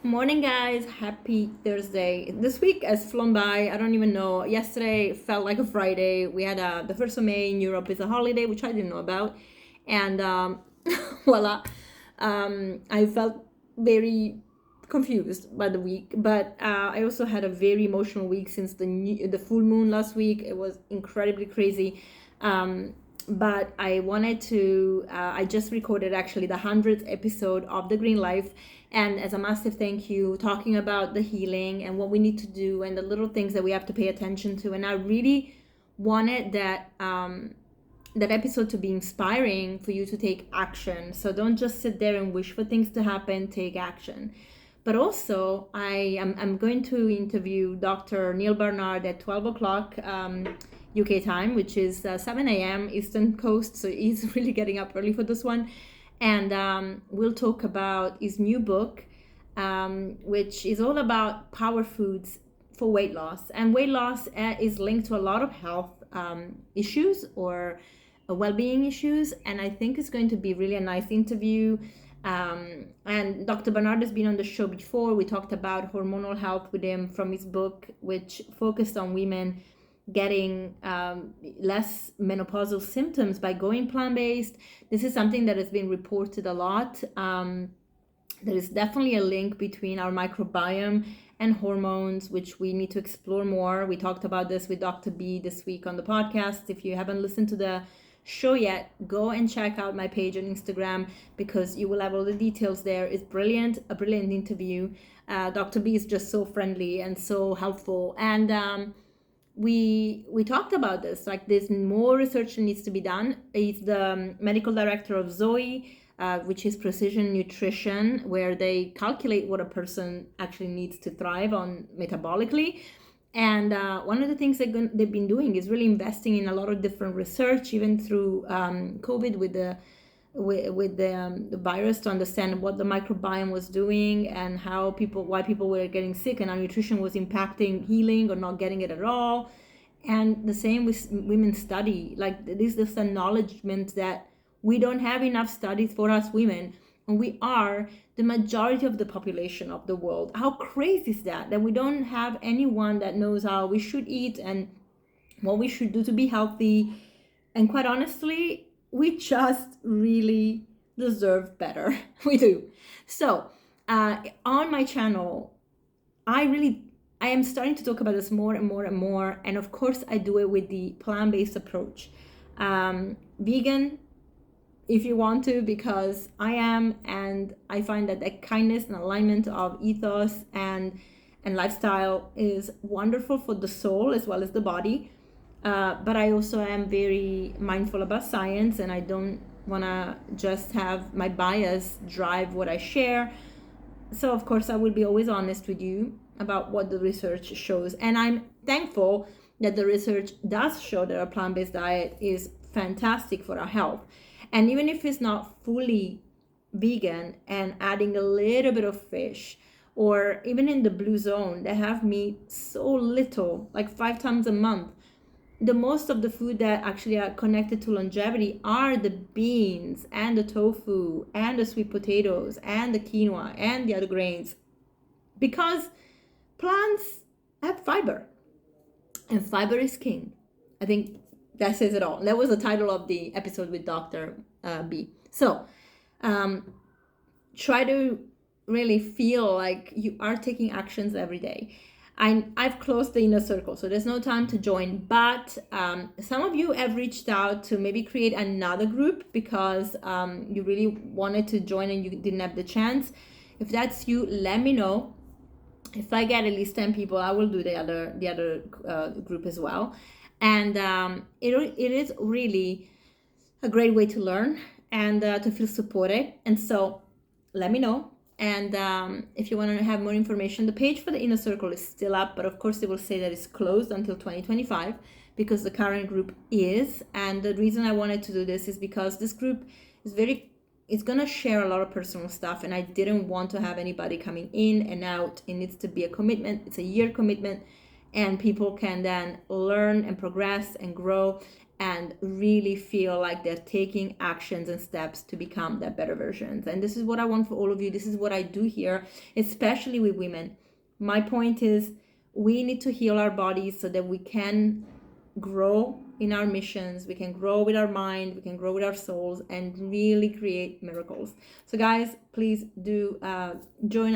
Morning, guys. Happy Thursday. This week has flown by. I don't even know. Yesterday felt like a Friday. We had the 1st of May in Europe is a holiday, which I didn't know about. And voila. I felt very confused by the week. But I also had a very emotional week since the full moon last week. It was incredibly crazy. But I wanted to, I just recorded actually the 100th episode of The Green Life. And as a massive thank you, talking about the healing and what we need to do and the little things that we have to pay attention to. And I really wanted that episode to be inspiring for you to take action. So don't just sit there and wish for things to happen, take action. But also, I'm going to interview Dr. Neil Barnard at 12 o'clock UK time, which is 7 a.m. Eastern Coast. So he's really getting up early for this one. And we'll talk about his new book, which is all about power foods for weight loss. And weight loss is linked to a lot of health issues or well-being issues. And I think it's going to be really a nice interview. And Dr. Bernard has been on the show before. We talked about hormonal health with him from his book, which focused on women getting less menopausal symptoms by going plant-based. This is something that has been reported a lot. There is definitely a link between our microbiome and hormones, which we need to explore more. We talked about this with Dr. B this week on the podcast. If you haven't listened to the show yet, go and check out my page on Instagram because you will have all the details there. It's brilliant, a brilliant interview. Dr. B is just so friendly and so helpful. And we talked about this, like there's more research that needs to be done. He's the medical director of Zoe, which is precision nutrition, where they calculate what a person actually needs to thrive on metabolically. And one of the things they've been doing is really investing in a lot of different research, even through COVID with the virus, to understand what the microbiome was doing and why people were getting sick and how nutrition was impacting healing or not getting it at all. And the same with women's study. Like this acknowledgement that we don't have enough studies for us women, and we are the majority of the population of the world. How crazy is that we don't have anyone that knows how we should eat and what we should do to be healthy. And quite honestly, we just really deserve better. We do. So on my channel, I am starting to talk about this more and more and more. And of course, I do it with the plant-based approach. Vegan, if you want to, because I am, and I find that the kindness and alignment of ethos and lifestyle is wonderful for the soul as well as the body. But I also am very mindful about science, and I don't want to just have my bias drive what I share. So of course I will be always honest with you about what the research shows. And I'm thankful that the research does show that a plant-based diet is fantastic for our health. And even if it's not fully vegan and adding a little bit of fish, or even in the blue zone, they have meat so little, like 5 times a month. The most of the food that actually are connected to longevity are the beans and the tofu and the sweet potatoes and the quinoa and the other grains, because plants have fiber, and fiber is king. I think that says it all. That was the title of the episode with Dr. B. So try to really feel like you are taking actions every day. I've closed the inner circle, so there's no time to join. But some of you have reached out to maybe create another group because you really wanted to join and you didn't have the chance. If that's you, let me know. If I get at least 10 people, I will do the other group as well. And it is really a great way to learn and to feel supported. And so let me know. And if you want to have more information, the page for the inner circle is still up, but of course they will say that it's closed until 2025 because the current group is. And the reason I wanted to do this is because this group is it's going to share a lot of personal stuff, and I didn't want to have anybody coming in and out. It needs to be a commitment. It's a year commitment, and people can then learn and progress and grow. and really feel like they're taking actions and steps to become their better versions. And this is what I want for all of you. This is what I do here, especially with women. My point is, we need to heal our bodies so that we can grow in our missions, we can grow with our mind, we can grow with our souls, and really create miracles. So guys, please do join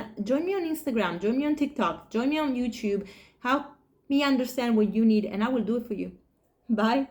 me on Instagram, join me on TikTok, join me on YouTube, help me understand what you need, and I will do it for you. Bye.